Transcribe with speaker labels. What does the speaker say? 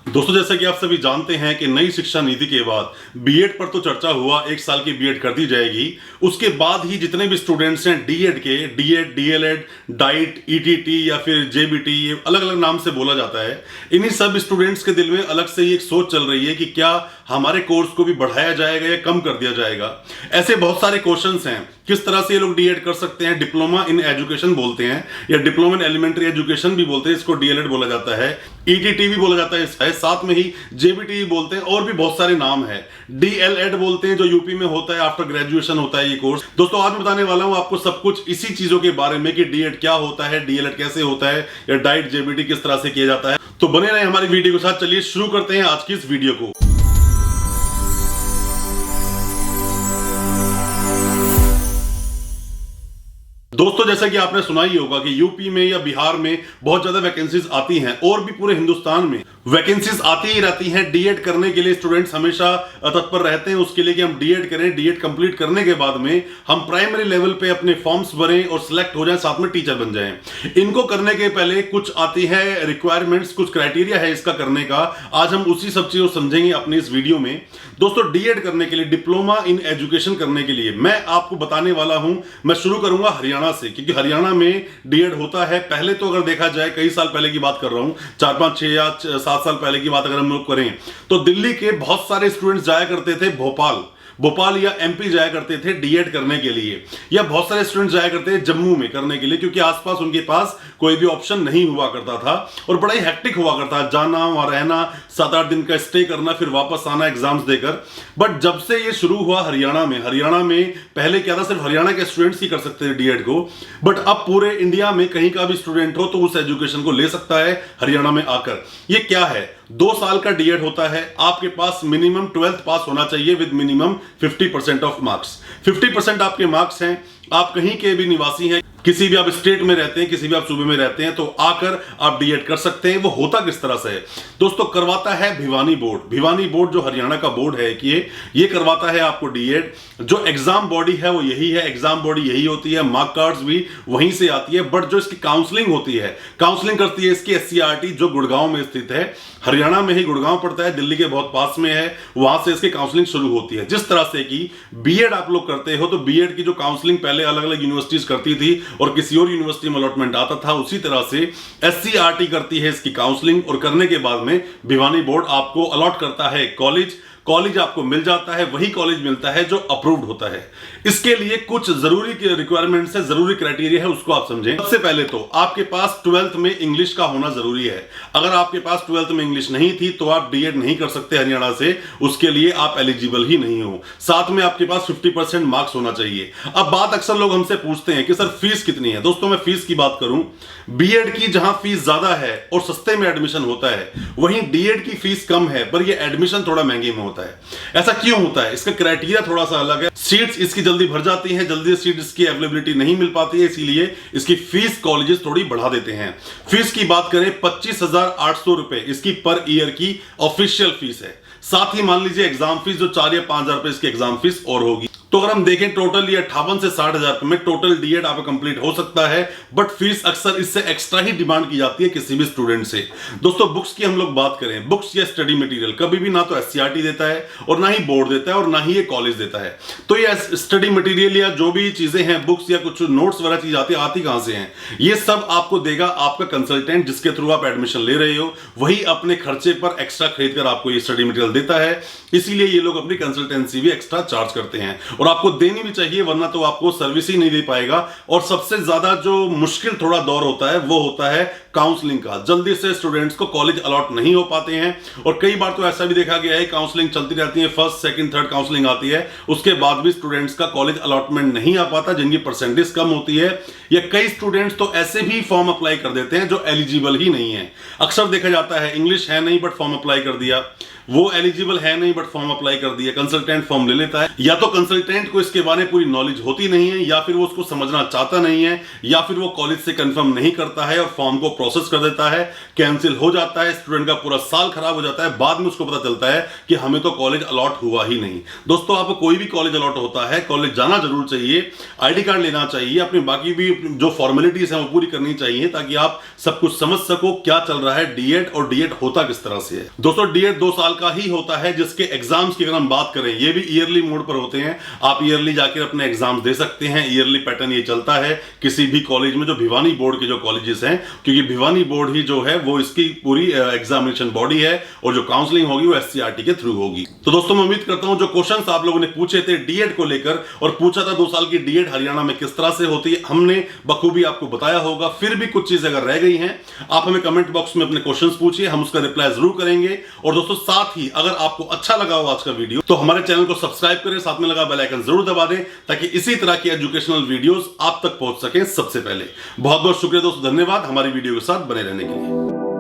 Speaker 1: दोस्तों, जैसा कि आप सभी जानते हैं कि नई शिक्षा नीति के बाद बीएड पर तो चर्चा हुआ, 1 साल की बीएड कर दी जाएगी। उसके बाद ही जितने भी स्टूडेंट्स हैं डीएड के, डीएड, डीएलएड, डाइट, ईटीटी या फिर जेबीटी, ये अलग अलग नाम से बोला जाता है। इन्हीं सब स्टूडेंट्स के दिल में अलग से एक सोच चल रही है कि क्या हमारे कोर्स को भी बढ़ाया जाएगा या कम कर दिया जाएगा। ऐसे बहुत सारे क्वेश्चंस हैं, किस तरह से ये लोग डीएड कर सकते हैं। डिप्लोमा इन एजुकेशन बोलते हैं या डिप्लोमा इन एलिमेंट्री एजुकेशन भी बोलते हैं, इसको डीएलएड बोला जाता है। ईटीटी भी बोला जाता है, साथ में ही जेबीटी भी बोलते हैं, और भी बहुत सारे नाम है। डीएलएड बोलते हैं जो यूपी में होता है, आफ्टर ग्रेजुएशन होता है ये कोर्स। दोस्तों, आज बताने वाला हूं आपको सब कुछ इसी चीजों के बारे में कि डीएड क्या होता है, डीएलएड कैसे होता है या डाइट जेबीटी किस तरह से किया जाता है। तो बने रहे हमारी वीडियो के साथ। चलिए शुरू करते हैं आज की इस वीडियो को। दोस्तों, जैसा कि आपने सुना ही होगा कि यूपी में या बिहार में बहुत ज्यादा वैकेंसीज आती हैं, और भी पूरे हिंदुस्तान में वैकेंसीज आती ही रहती हैं। डीएड करने के लिए स्टूडेंट्स हमेशा तत्पर रहते हैं उसके लिए कि हम डीएड करें। डीएड कंप्लीट करने के बाद में हम प्राइमरी लेवल पे अपने फॉर्म्स भरें और सिलेक्ट हो जाएं, साथ में टीचर बन जाएं। इनको करने के पहले कुछ आती है रिक्वायरमेंट्स, कुछ क्राइटेरिया है इसका करने का। आज हम उसी सब चीजों समझेंगे अपनी इस वीडियो में। दोस्तों, डीएड करने के लिए, डिप्लोमा इन एजुकेशन करने के लिए मैं आपको बताने वाला हूं। मैं शुरू करूंगा हरियाणा से, क्योंकि हरियाणा में डीएड होता है। पहले तो अगर देखा जाए, कई साल पहले की बात कर रहा हूं, 4, 5, 6 या 7 साल पहले की बात अगर हम लोग करें तो दिल्ली के बहुत सारे स्टूडेंट्स जाया करते थे भोपाल या एमपी जाया करते थे डीएड करने के लिए, या बहुत सारे स्टूडेंट्स जाया करते थे जम्मू में करने के लिए, क्योंकि आसपास उनके पास कोई भी ऑप्शन नहीं हुआ करता था और बड़ा ही हेक्टिक हुआ करता था, जाना, वहां रहना, 7-8 दिन का स्टे करना, फिर वापस आना एग्जाम्स देकर। बट जब से ये शुरू हुआ हरियाणा में पहले क्या था, सिर्फ हरियाणा के स्टूडेंट्स ही कर सकते थे डीएड को। बट अब पूरे इंडिया में कहीं का भी स्टूडेंट हो तो उस एजुकेशन को ले सकता है हरियाणा में आकर। ये क्या है? 2 साल का डीएड होता है। आपके पास मिनिमम 12th पास होना चाहिए विद मिनिमम 50% ऑफ मार्क्स। 50% आपके मार्क्स हैं। आप कहीं के भी निवासी हैं, किसी भी आप स्टेट में रहते हैं, किसी भी आप सूबे में रहते हैं, तो आकर आप डीएड कर सकते हैं। वो होता किस तरह से है दोस्तों? करवाता है भिवानी बोर्ड जो हरियाणा का बोर्ड है कि ये करवाता है आपको डीएड। जो एग्जाम बॉडी है वो यही है, एग्जाम बॉडी यही होती है, मार्क कार्ड्स भी वहीं से आती है। बट जो इसकी काउंसलिंग होती है, काउंसलिंग करती है इसकी एससीईआरटी, जो गुड़गांव में स्थित है। हरियाणा में ही गुड़गांव पड़ता है, दिल्ली के बहुत पास में है, वहां से इसकी काउंसलिंग शुरू होती है। जिस तरह से कि बीएड आप लोग करते हो तो बीएड की जो काउंसलिंग पहले अलग अलग यूनिवर्सिटीज करती थी और किसी और यूनिवर्सिटी में अलॉटमेंट आता था, उसी तरह से एससीईआरटी करती है इसकी काउंसलिंग, और करने के बाद में भिवानी बोर्ड आपको अलॉट करता है कॉलेज आपको मिल जाता है। वही कॉलेज मिलता है जो अप्रूव्ड होता है। इसके लिए कुछ जरूरी रिक्वायरमेंट्स है, जरूरी क्राइटेरिया है, उसको आप समझें। सबसे पहले तो आपके पास 12th में इंग्लिश का होना जरूरी है। अगर आपके पास 12th में इंग्लिश नहीं थी तो आप डीएड नहीं कर सकते हरियाणा से, उसके लिए आप एलिजिबल ही नहीं हो। साथ में आपके पास 50% मार्क्स होना चाहिए। अब बात अक्सर लोग हमसे पूछते हैं कि सर फीस कितनी है। दोस्तों, मैं फीस की बात करूं, बीएड की जहां फीस ज्यादा है और सस्ते में एडमिशन होता है, वहीं डीएड की फीस कम है पर यह एडमिशन थोड़ा महंगे में होता है। ऐसा क्यों होता है? इसका क्राइटेरिया थोड़ा सा अलग है। सीट्स इसकी जल्दी भर जाती हैं, जल्दी सीट इसकी अवेलेबिलिटी नहीं मिल पाती है, इसीलिए इसकी फीस कॉलेजेस थोड़ी बढ़ा देते हैं। फीस की बात करें, 25,800 रुपए इसकी पर ईयर की ऑफिशियल फीस है। साथ ही मान लीजिए एग्जाम फीस जो 4 या 5,000 रुपए इसकी एग्जाम फीस और होगी। तो अगर हम देखें टोटल ये 58 से 60,000 में टोटल डीएड आपका कंप्लीट हो सकता है। बट फीस अक्सर इससे एक्स्ट्रा ही डिमांड की जाती है किसी भी स्टूडेंट से। दोस्तों, बुक्स की हम लोग बात करें, बुक्स या स्टडी मटेरियल कभी भी ना तो एससीईआरटी देता है और ना ही बोर्ड देता है और ना ही ये कॉलेज देता है। तो ये स्टडी मटेरियल या जो भी चीजें हैं, बुक्स या कुछ नोट्स वगैरह चीज आती कहां से हैं? ये सब आपको देगा आपका कंसल्टेंट, जिसके थ्रू आप एडमिशन ले रहे हो। वही अपने खर्चे पर एक्स्ट्रा खरीद कर आपको ये स्टडी मटेरियल देता है। इसीलिए ये लोग अपनी कंसल्टेंसी भी एक्स्ट्रा चार्ज करते हैं और आपको देनी भी चाहिए, वरना तो आपको सर्विस ही नहीं दे पाएगा। और सबसे ज्यादा जो मुश्किल थोड़ा दौर होता है वो होता है काउंसलिंग का। जल्दी से स्टूडेंट्स को कॉलेज अलॉट नहीं हो पाते हैं, और कई बार तो ऐसा भी देखा गया है काउंसलिंग चलती रहती है, फर्स्ट, सेकंड, थर्ड काउंसलिंग आती है, उसके बाद भी स्टूडेंट्स का कॉलेज अलॉटमेंट नहीं आ पाता, जिनकी परसेंटेज कम होती है। या कई स्टूडेंट्स तो ऐसे भी फॉर्म अप्लाई कर देते हैं जो एलिजिबल ही नहीं है। अक्सर देखा जाता है इंग्लिश है नहीं बट फॉर्म अप्लाई कर दिया, वो एलिजिबल है नहीं बट फॉर्म अप्लाई कर दिया, कंसल्टेंट फॉर्म ले लेता है। या तो कंसल्टेंट को इसके बारे में पूरी नॉलेज होती नहीं है, या फिर वो उसको समझना चाहता नहीं है, या फिर वो कॉलेज से कंफर्म नहीं करता है और फॉर्म को प्रोसेस कर देता है, कैंसिल हो जाता है, स्टूडेंट का पूरा साल खराब हो जाता है, बाद में उसको पता चलता है कि हमें तो कॉलेज अलॉट हुआ ही नहीं। दोस्तों, आपको कोई भी कॉलेज अलॉट होता है, कॉलेज जाना जरूर चाहिए, आईडी कार्ड लेना चाहिए, अपनी बाकी भी जो फॉर्मेलिटीज हैं वो पूरी करनी चाहिए, ताकि आप सब कुछ समझ सको क्या चल रहा है डीएड और डीएड होता किस तरह से है। दोस्तों, डीएड 2 साल का ही होता है, जिसके एग्जाम्स की अगर हम बात करें, ये भी ईयरली मोड पर होते हैं। आप ईयरली जाकर अपने एग्जाम दे सकते हैं। ईयरली पैटर्न ये चलता है किसी भी कॉलेज में, जो भिवानी बोर्ड के जो कॉलेजेस हैं, क्योंकि भिवानी बोर्ड ही जो है वो इसकी पूरी एग्जामिनेशन बॉडी है, और जो काउंसलिंग होगी वो एससीईआरटी के थ्रू होगी। तो दोस्तों, मैं उम्मीद करता हूं जो क्वेश्चंस आप लोगों ने पूछे थे डीएड को लेकर, और पूछा था 2 साल की डीएड हरियाणा में किस तरह से होती है, हमने बखूबी आपको बताया होगा। फिर भी कुछ चीजें अगर रह गई हैं, आप हमें कमेंट बॉक्स में अपने क्वेश्चंस पूछिए, हम उसका रिप्लाई जरूर करेंगे। और दोस्तों, साथ ही अगर आपको अच्छा लगा हो आज का वीडियो, तो हमारे चैनल को सब्सक्राइब करें, साथ में लगा बेल आइकन जरूर दबा दें, ताकि इसी तरह की एजुकेशनल वीडियोस आप तक पहुंच सके सबसे पहले। बहुत बहुत शुक्रिया दोस्तों, धन्यवाद हमारी वीडियो के साथ बने रहने के लिए।